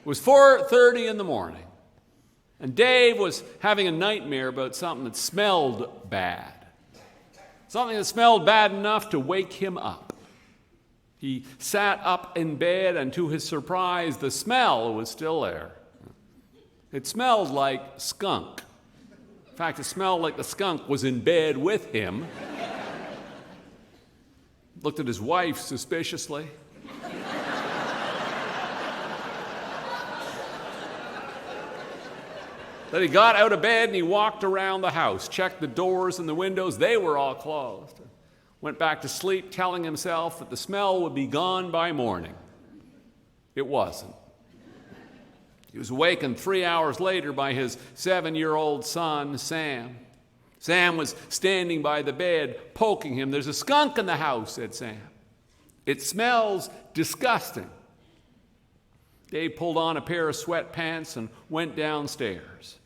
It was 4:30 in the morning, and Dave was having a nightmare about something that smelled bad. Something that smelled bad enough to wake him up. He sat up in bed, and to his surprise, the smell was still there. It smelled like skunk. In fact, it smelled like the skunk was in bed with him. Looked at his wife suspiciously. Then he got out of bed and he walked around the house, checked the doors and the windows. They were all closed. Went back to sleep, telling himself that the smell would be gone by morning. It wasn't. He was awakened 3 hours later by his 7-year-old son, Sam. Sam was standing by the bed, poking him. "There's a skunk in the house," said Sam. "It smells disgusting." Dave pulled on a pair of sweatpants and went downstairs.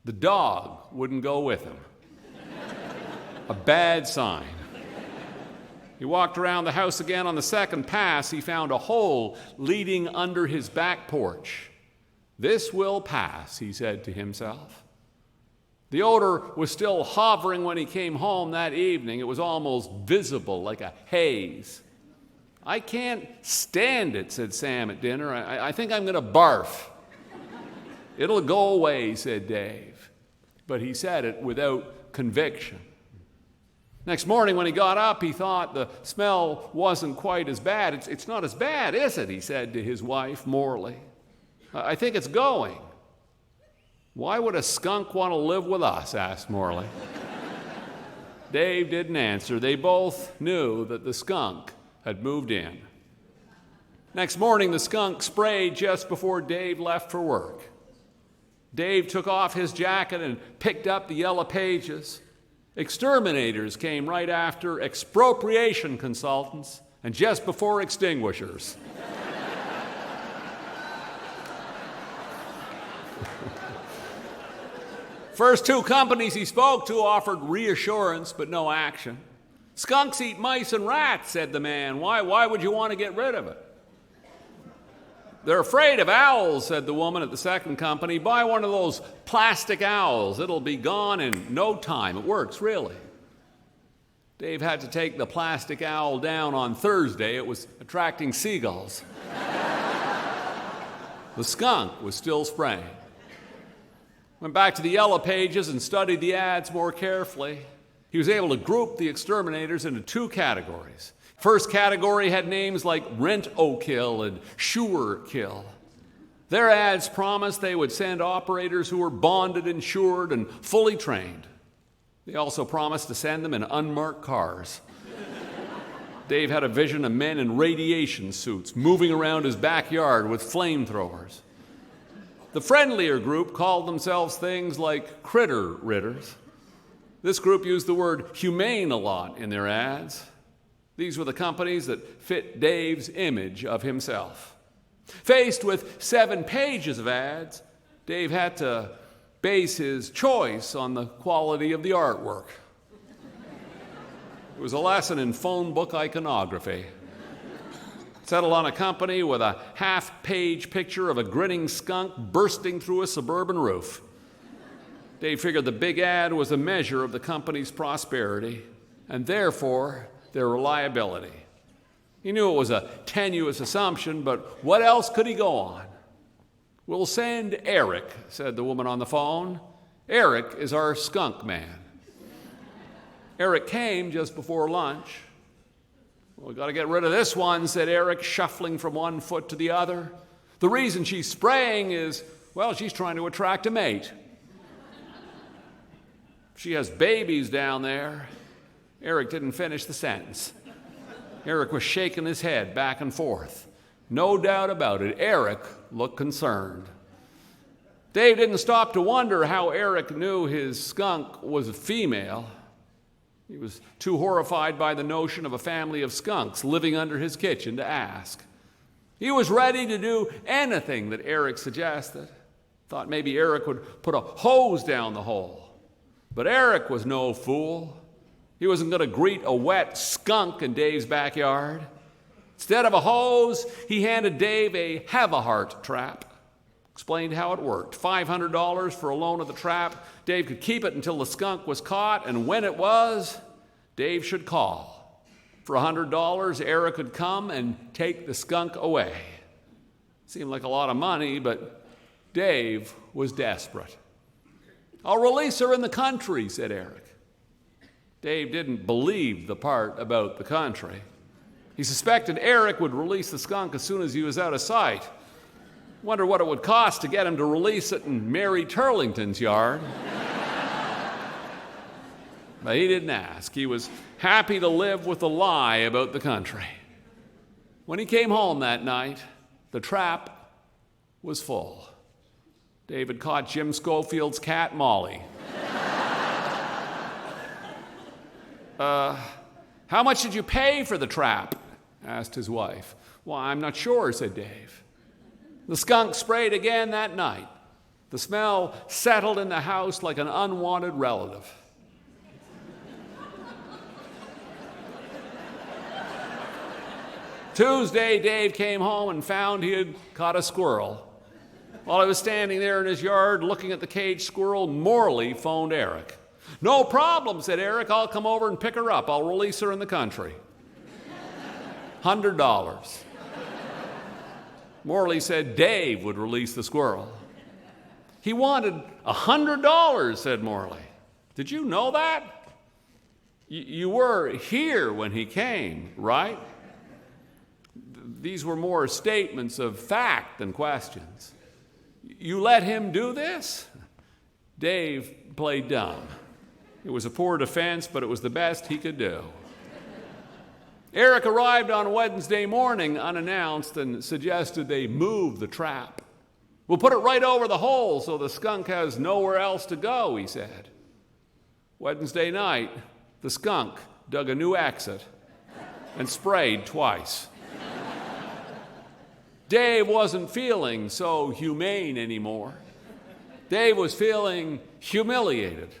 The dog wouldn't go with him. A bad sign. He walked around the house again. On the second pass, he found a hole leading under his back porch. "This will pass," he said to himself. The odor was still hovering when he came home that evening. It was almost visible, like a haze. "I can't stand it," said Sam at dinner. I think I'm going to barf." "It'll go away," said Dave. But he said it without conviction. Next morning when he got up, he thought the smell wasn't quite as bad. It's not as bad, is it?" he said to his wife, Morley. "I think it's going." "Why would a skunk want to live with us?" asked Morley. Dave didn't answer. They both knew that the skunk had moved in. Next morning, the skunk sprayed just before Dave left for work. Dave took off his jacket and picked up the yellow pages. Exterminators came right after, expropriation consultants, and just before extinguishers. First two companies he spoke to offered reassurance but no action. "Skunks eat mice and rats," said the man. Why would you want to get rid of it?" "They're afraid of owls," said the woman at the second company. "Buy one of those plastic owls. It'll be gone in no time. It works, really." Dave had to take the plastic owl down on Thursday. It was attracting seagulls. The skunk was still spraying. Went back to the yellow pages and studied the ads more carefully. He was able to group the exterminators into two categories. First category had names like Rent-O-Kill and Sure-Kill. Their ads promised they would send operators who were bonded, insured, and fully trained. They also promised to send them in unmarked cars. Dave had a vision of men in radiation suits moving around his backyard with flamethrowers. The friendlier group called themselves things like Critter Ridders. This group used the word humane a lot in their ads. These were the companies that fit Dave's image of himself. Faced with 7 pages of ads, Dave had to base his choice on the quality of the artwork. It was a lesson in phone book iconography. Settled on a company with a half-page picture of a grinning skunk bursting through a suburban roof. Dave figured the big ad was a measure of the company's prosperity and therefore their reliability. He knew it was a tenuous assumption, but what else could he go on? "We'll send Eric," said the woman on the phone. "Eric is our skunk man." Eric came just before lunch. "Well, we've got to get rid of this one," said Eric, shuffling from one foot to the other. "The reason she's spraying is, well, she's trying to attract a mate. She has babies down there." Eric didn't finish the sentence. Eric was shaking his head back and forth. No doubt about it, Eric looked concerned. Dave didn't stop to wonder how Eric knew his skunk was a female. He was too horrified by the notion of a family of skunks living under his kitchen to ask. He was ready to do anything that Eric suggested. Thought maybe Eric would put a hose down the hole. But Eric was no fool. He wasn't going to greet a wet skunk in Dave's backyard. Instead of a hose, he handed Dave a have-a-heart trap. Explained how it worked. $500 for a loan of the trap. Dave could keep it until the skunk was caught, and when it was, Dave should call. For $100, Eric would come and take the skunk away. Seemed like a lot of money, but Dave was desperate. "I'll release her in the country," said Eric. Dave didn't believe the part about the country. He suspected Eric would release the skunk as soon as he was out of sight. Wonder what it would cost to get him to release it in Mary Turlington's yard. But he didn't ask. He was happy to live with the lie about the country. When he came home that night, the trap was full. David caught Jim Schofield's cat, Morley. How much did you pay for the trap?" asked his wife. "Well, I'm not sure," said Dave. The skunk sprayed again that night. The smell settled in the house like an unwanted relative. Tuesday, Dave came home and found he had caught a squirrel. While he was standing there in his yard looking at the caged squirrel, Morley phoned Eric. "No problem," said Eric. "I'll come over and pick her up. I'll release her in the country." $100. Morley said Dave would release the squirrel. "He wanted $100, said Morley. "Did you know that? You were here when he came, right?" These were more statements of fact than questions. "You let him do this?" Dave played dumb. It was a poor defense, but it was the best he could do. Eric arrived on Wednesday morning unannounced and suggested they move the trap. "We'll put it right over the hole so the skunk has nowhere else to go," he said. Wednesday night, the skunk dug a new exit and sprayed twice. Dave wasn't feeling so humane anymore. Dave was feeling humiliated.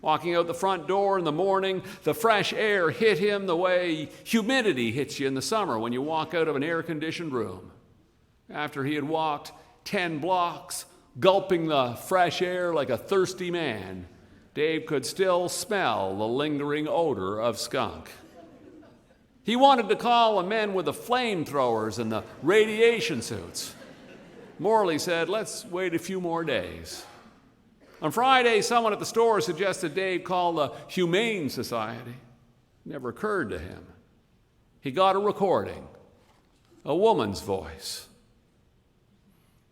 Walking out the front door in the morning, the fresh air hit him the way humidity hits you in the summer when you walk out of an air-conditioned room. After he had walked 10 blocks, gulping the fresh air like a thirsty man, Dave could still smell the lingering odor of skunk. He wanted to call the men with the flamethrowers and the radiation suits. Morley said, "Let's wait a few more days." On Friday, someone at the store suggested Dave call the Humane Society. It never occurred to him. He got a recording, a woman's voice.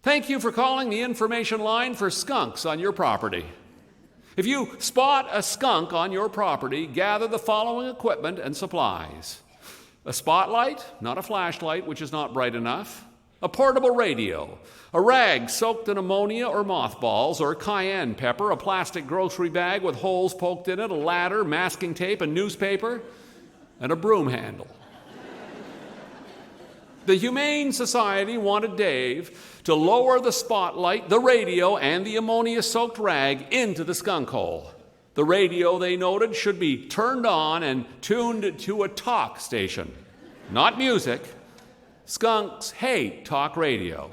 "Thank you for calling the information line for skunks on your property. If you spot a skunk on your property, gather the following equipment and supplies. A spotlight, not a flashlight, which is not bright enough. A portable radio, a rag soaked in ammonia or mothballs or cayenne pepper, a plastic grocery bag with holes poked in it, a ladder, masking tape, a newspaper, and a broom handle." The Humane Society wanted Dave to lower the spotlight, the radio, and the ammonia-soaked rag into the skunk hole. The radio, they noted, should be turned on and tuned to a talk station, not music. Skunks hate talk radio.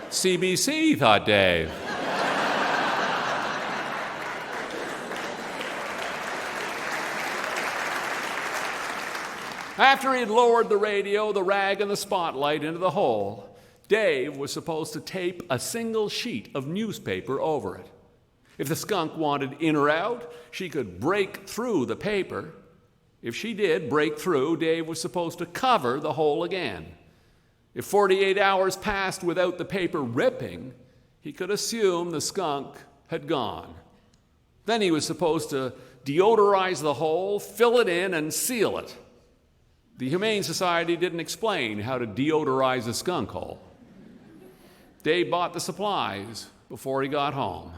CBC, thought Dave. After he had lowered the radio, the rag, and the spotlight into the hole, Dave was supposed to tape a single sheet of newspaper over it. If the skunk wanted in or out, she could break through the paper. If she did break through, Dave was supposed to cover the hole again. If 48 hours passed without the paper ripping, he could assume the skunk had gone. Then he was supposed to deodorize the hole, fill it in, and seal it. The Humane Society didn't explain how to deodorize a skunk hole. Dave bought the supplies before he got home.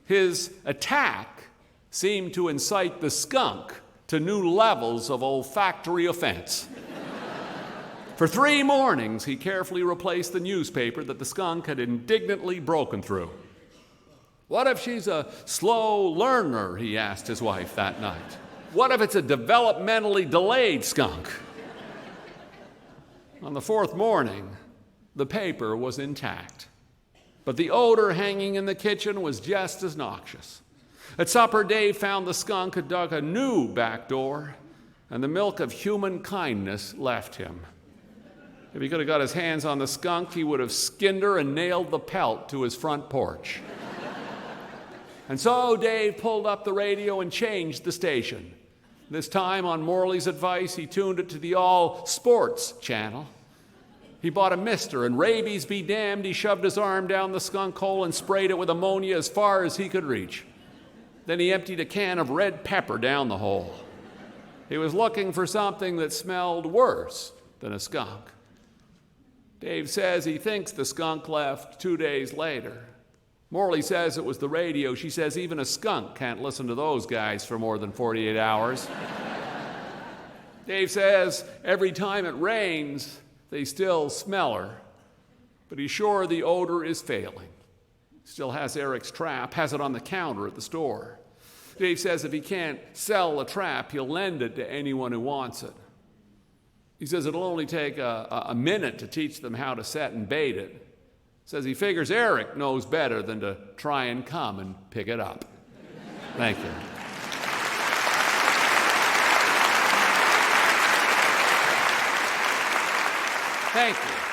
His attack seemed to incite the skunk to new levels of olfactory offense. For 3 mornings, he carefully replaced the newspaper that the skunk had indignantly broken through. "What if she's a slow learner?" he asked his wife that night. "What if it's a developmentally delayed skunk?" On the fourth morning, the paper was intact, but the odor hanging in the kitchen was just as noxious. At supper, Dave found the skunk had dug a new back door, and the milk of human kindness left him. If he could have got his hands on the skunk, he would have skinned her and nailed the pelt to his front porch. And so Dave pulled up the radio and changed the station. This time, on Morley's advice, he tuned it to the all-sports channel. He bought a mister, and rabies be damned, he shoved his arm down the skunk hole and sprayed it with ammonia as far as he could reach. Then he emptied a can of red pepper down the hole. He was looking for something that smelled worse than a skunk. Dave says he thinks the skunk left 2 days later. Morley says it was the radio. She says even a skunk can't listen to those guys for more than 48 hours. Dave says every time it rains, they still smell her, but he's sure the odor is failing. Still has Eric's trap, has it on the counter at the store. Dave says if he can't sell the trap, he'll lend it to anyone who wants it. He says it'll only take a minute to teach them how to set and bait it. Says he figures Eric knows better than to try and come and pick it up. Thank you. Thank you.